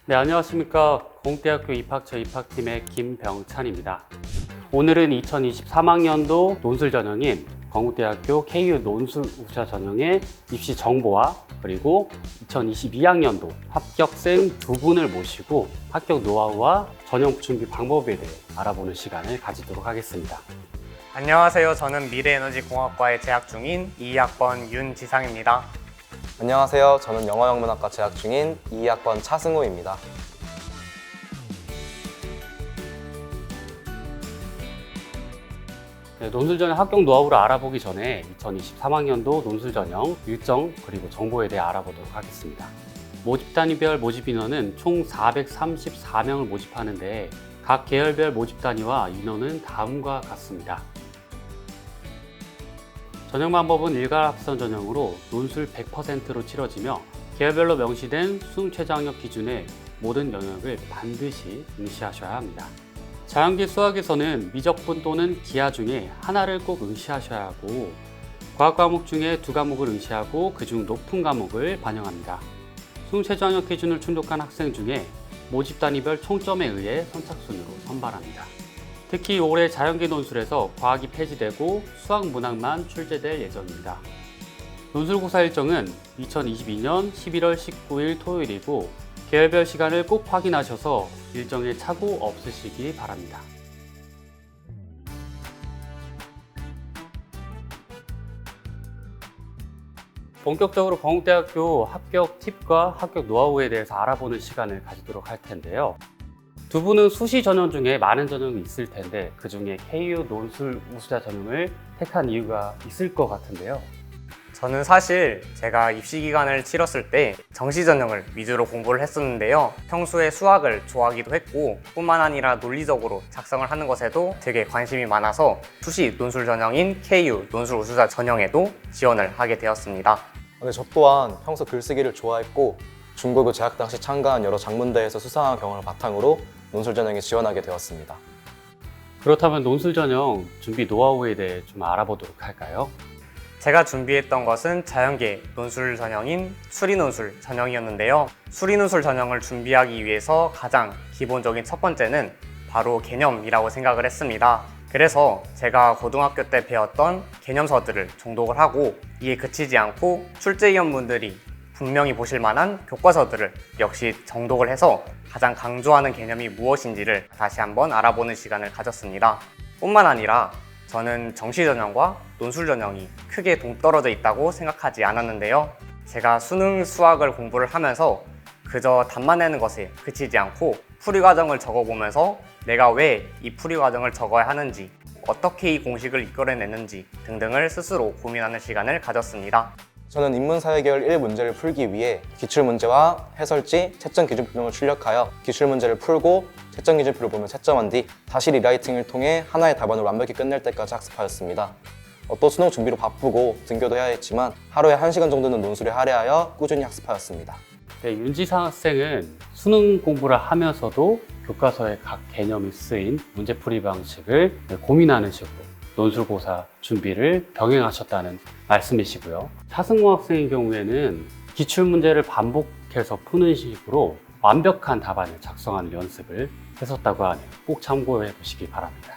네, 안녕하십니까. 공대학교 입학처 입학팀의 김병찬입니다. 오늘은 2023학년도 논술 전형인 건국대학교 KU 논술 우수자 전형의 입시 정보와 그리고 2022학년도 합격생 두 분을 모시고 합격 노하우와 전형 준비 방법에 대해 알아보는 시간을 가지도록 하겠습니다. 안녕하세요. 저는 미래에너지공학과에 재학 중인 2학번 윤지상입니다. 안녕하세요. 저는 영어영문학과 재학 중인 2학번 차승우입니다. 네, 논술 전형 합격 노하우를 알아보기 전에 2023학년도 논술 전형 일정 그리고 정보에 대해 알아보도록 하겠습니다. 모집 단위별 모집 인원은 총 434명을 모집하는데 각 계열별 모집 단위와 인원은 다음과 같습니다. 전형 방법은 일괄합선 전형으로 논술 100%로 치러지며 계열별로 명시된 수능 최저 학력 기준의 모든 영역을 반드시 응시하셔야 합니다. 자연계 수학에서는 미적분 또는 기하 중에 하나를 꼭 응시하셔야 하고 과학 과목 중에 두 과목을 응시하고 그중 높은 과목을 반영합니다. 수능 최저 학력 기준을 충족한 학생 중에 모집 단위별 총점에 의해 선착순으로 선발합니다. 특히 올해 자연계 논술에서 과학이 폐지되고 수학 문학만 출제될 예정입니다. 논술고사 일정은 2022년 11월 19일 토요일이고 계열별 시간을 꼭 확인하셔서 일정에 착오 없으시기 바랍니다. 본격적으로 건국대학교 합격 팁과 합격 노하우에 대해서 알아보는 시간을 가지도록 할 텐데요. 두 분은 수시 전형 중에 많은 전형이 있을 텐데 그 중에 KU 논술 우수자 전형을 택한 이유가 있을 것 같은데요. 저는 사실 제가 입시 기간을 치렀을 때 정시 전형을 위주로 공부를 했었는데요. 평소에 수학을 좋아하기도 했고 뿐만 아니라 논리적으로 작성을 하는 것에도 되게 관심이 많아서 수시 논술 전형인 KU 논술 우수자 전형에도 지원을 하게 되었습니다. 저 또한 평소 글쓰기를 좋아했고 중고교 재학 당시 참가한 여러 작문대에서 수상한 경험을 바탕으로 논술 전형에 지원하게 되었습니다. 그렇다면 논술 전형 준비 노하우에 대해 좀 알아보도록 할까요? 제가 준비했던 것은 자연계 논술 전형인 수리논술 전형이었는데요. 수리논술 전형을 준비하기 위해서 가장 기본적인 첫 번째는 바로 개념이라고 생각을 했습니다. 그래서 제가 고등학교 때 배웠던 개념서들을 정독을 하고 이에 그치지 않고 출제위원분들이 분명히 보실 만한 교과서들을 역시 정독을 해서 가장 강조하는 개념이 무엇인지를 다시 한번 알아보는 시간을 가졌습니다. 뿐만 아니라 저는 정시 전형과 논술 전형이 크게 동떨어져 있다고 생각하지 않았는데요. 제가 수능 수학을 공부를 하면서 그저 답만 내는 것에 그치지 않고 풀이 과정을 적어보면서 내가 왜 이 풀이 과정을 적어야 하는지, 어떻게 이 공식을 이끌어냈는지 등등을 스스로 고민하는 시간을 가졌습니다. 저는 인문사회 계열 1문제를 풀기 위해 기출문제와 해설지, 채점 기준표 등을 출력하여 기출문제를 풀고 채점 기준표를 보며 채점한 뒤 다시 리라이팅을 통해 하나의 답안을 완벽히 끝낼 때까지 학습하였습니다. 또 수능 준비로 바쁘고 등교도 해야 했지만 하루에 1시간 정도는 논술에 할애하여 꾸준히 학습하였습니다. 네, 윤지상 학생은 수능 공부를 하면서도 교과서의 각 개념이 쓰인 문제풀이 방식을 고민하는 식으로 논술고사 준비를 병행하셨다는 말씀이시고요. 차승우 학생의 경우에는 기출문제를 반복해서 푸는 식으로 완벽한 답안을 작성하는 연습을 했었다고 하네요. 꼭 참고해 보시기 바랍니다.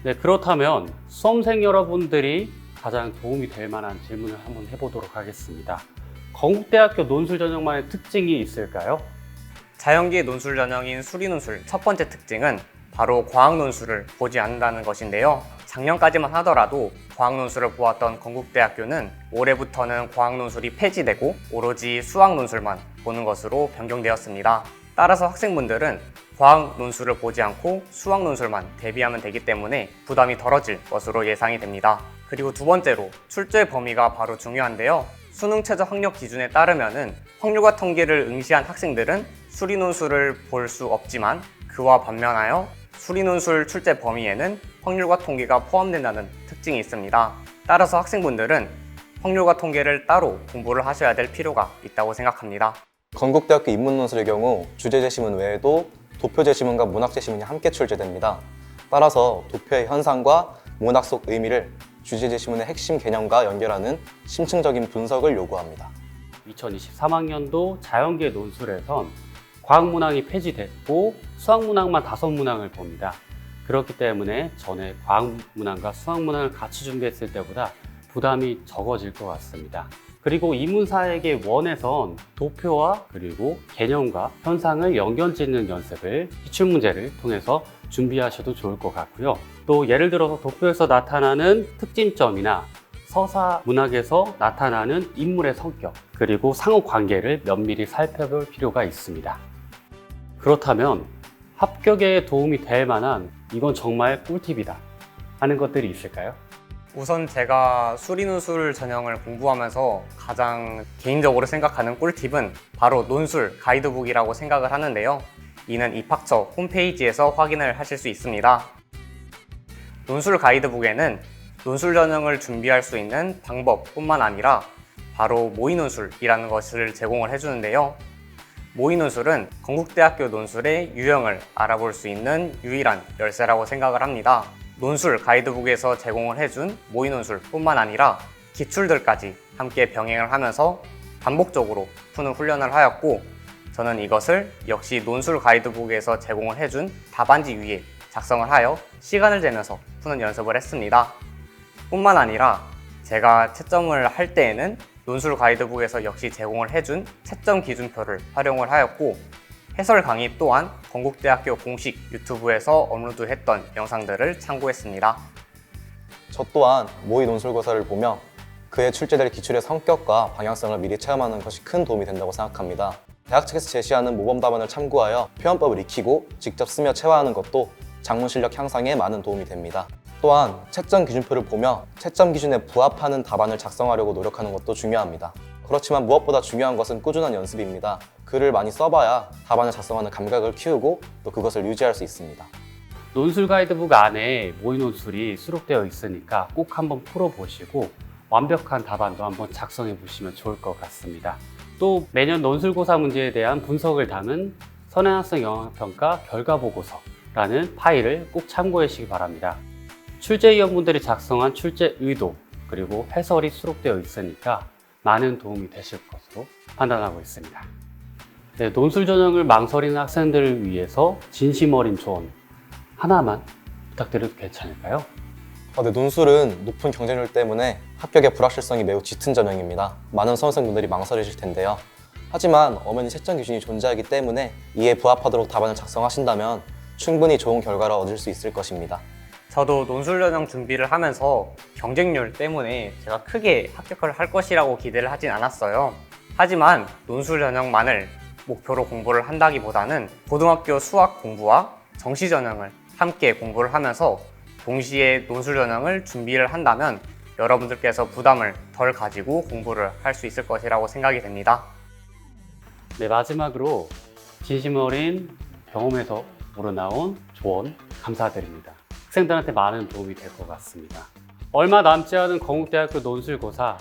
네, 그렇다면 수험생 여러분들이 가장 도움이 될 만한 질문을 한번 해보도록 하겠습니다. 건국대학교 논술 전형만의 특징이 있을까요? 자연계 논술 전형인 수리논술 첫 번째 특징은 바로 과학 논술을 보지 않는다는 것인데요. 작년까지만 하더라도 과학 논술을 보았던 건국대학교는 올해부터는 과학 논술이 폐지되고 오로지 수학 논술만 보는 것으로 변경되었습니다. 따라서 학생분들은 과학 논술을 보지 않고 수학 논술만 대비하면 되기 때문에 부담이 덜어질 것으로 예상이 됩니다. 그리고 두 번째로 출제 범위가 바로 중요한데요. 수능 최저 학력 기준에 따르면은 확률과 통계를 응시한 학생들은 수리 논술을 볼 수 없지만 그와 반면하여 수리논술 출제 범위에는 확률과 통계가 포함된다는 특징이 있습니다. 따라서 학생분들은 확률과 통계를 따로 공부를 하셔야 될 필요가 있다고 생각합니다. 건국대학교 인문논술의 경우 주제 제시문 외에도 도표 제시문과 문학 제시문이 함께 출제됩니다. 따라서 도표의 현상과 문학 속 의미를 주제 제시문의 핵심 개념과 연결하는 심층적인 분석을 요구합니다. 2023학년도 자연계 논술에선 과학문항이 폐지됐고 수학문항만 5문항을 봅니다. 그렇기 때문에 전에 과학문항과 수학문항을 같이 준비했을 때보다 부담이 적어질 것 같습니다. 그리고 이문사에게 원에선 도표와 그리고 개념과 현상을 연결짓는 연습을 기출문제를 통해서 준비하셔도 좋을 것 같고요. 또 예를 들어서 도표에서 나타나는 특징점이나 서사 문학에서 나타나는 인물의 성격, 그리고 상호 관계를 면밀히 살펴볼 필요가 있습니다. 그렇다면 합격에 도움이 될 만한 이건 정말 꿀팁이다 하는 것들이 있을까요? 우선 제가 수리논술 전형을 공부하면서 가장 개인적으로 생각하는 꿀팁은 바로 논술 가이드북이라고 생각을 하는데요. 이는 입학처 홈페이지에서 확인을 하실 수 있습니다. 논술 가이드북에는 논술 전형을 준비할 수 있는 방법뿐만 아니라 바로 모의논술이라는 것을 제공을 해주는데요. 모의논술은 건국대학교 논술의 유형을 알아볼 수 있는 유일한 열쇠라고 생각을 합니다. 논술 가이드북에서 제공을 해준 모의논술뿐만 아니라 기출들까지 함께 병행을 하면서 반복적으로 푸는 훈련을 하였고, 저는 이것을 역시 논술 가이드북에서 제공을 해준 답안지 위에 작성을 하여 시간을 재면서 푸는 연습을 했습니다. 뿐만 아니라 제가 채점을 할 때에는 논술 가이드북에서 역시 제공을 해준 채점 기준표를 활용을 하였고, 해설 강의 또한 건국대학교 공식 유튜브에서 업로드했던 영상들을 참고했습니다. 저 또한 모의 논술고사를 보며 그에 출제될 기출의 성격과 방향성을 미리 체험하는 것이 큰 도움이 된다고 생각합니다. 대학 측에서 제시하는 모범 답안을 참고하여 표현법을 익히고 직접 쓰며 체화하는 것도 작문 실력 향상에 많은 도움이 됩니다. 또한 채점 기준표를 보며 채점 기준에 부합하는 답안을 작성하려고 노력하는 것도 중요합니다. 그렇지만 무엇보다 중요한 것은 꾸준한 연습입니다. 글을 많이 써봐야 답안을 작성하는 감각을 키우고 또 그것을 유지할 수 있습니다. 논술 가이드북 안에 모의논술이 수록되어 있으니까 꼭 한번 풀어보시고 완벽한 답안도 한번 작성해 보시면 좋을 것 같습니다. 또 매년 논술고사 문제에 대한 분석을 담은 선행학생 영역평가 결과보고서라는 파일을 꼭 참고해 주시기 바랍니다. 출제위원분들이 작성한 출제 의도 그리고 해설이 수록되어 있으니까 많은 도움이 되실 것으로 판단하고 있습니다. 네, 논술 전형을 망설이는 학생들을 위해서 진심 어린 조언 하나만 부탁드려도 괜찮을까요? 네, 논술은 높은 경쟁률 때문에 합격의 불확실성이 매우 짙은 전형입니다. 많은 수험생분들이 망설이실 텐데요. 하지만 엄연히 채점 기준이 존재하기 때문에 이에 부합하도록 답안을 작성하신다면 충분히 좋은 결과를 얻을 수 있을 것입니다. 저도 논술 전형 준비를 하면서 경쟁률 때문에 제가 크게 합격을 할 것이라고 기대를 하진 않았어요. 하지만 논술 전형만을 목표로 공부를 한다기보다는 고등학교 수학 공부와 정시 전형을 함께 공부를 하면서 동시에 논술 전형을 준비를 한다면 여러분들께서 부담을 덜 가지고 공부를 할 수 있을 것이라고 생각이 됩니다. 네, 마지막으로 진심 어린 경험에서 우러나온 조언 감사드립니다. 학생들한테 많은 도움이 될 것 같습니다. 얼마 남지 않은 건국대학교 논술고사,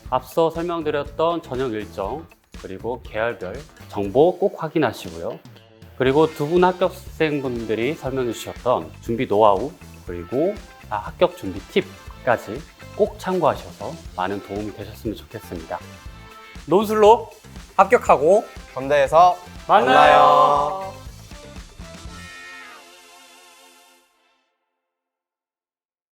앞서 설명드렸던 전형 일정 그리고 계열별 정보 꼭 확인하시고요. 그리고 두 분 합격생분들이 설명해 주셨던 준비 노하우 그리고 합격 준비 팁까지 꼭 참고하셔서 많은 도움이 되셨으면 좋겠습니다. 논술로 합격하고 건대에서 만나요.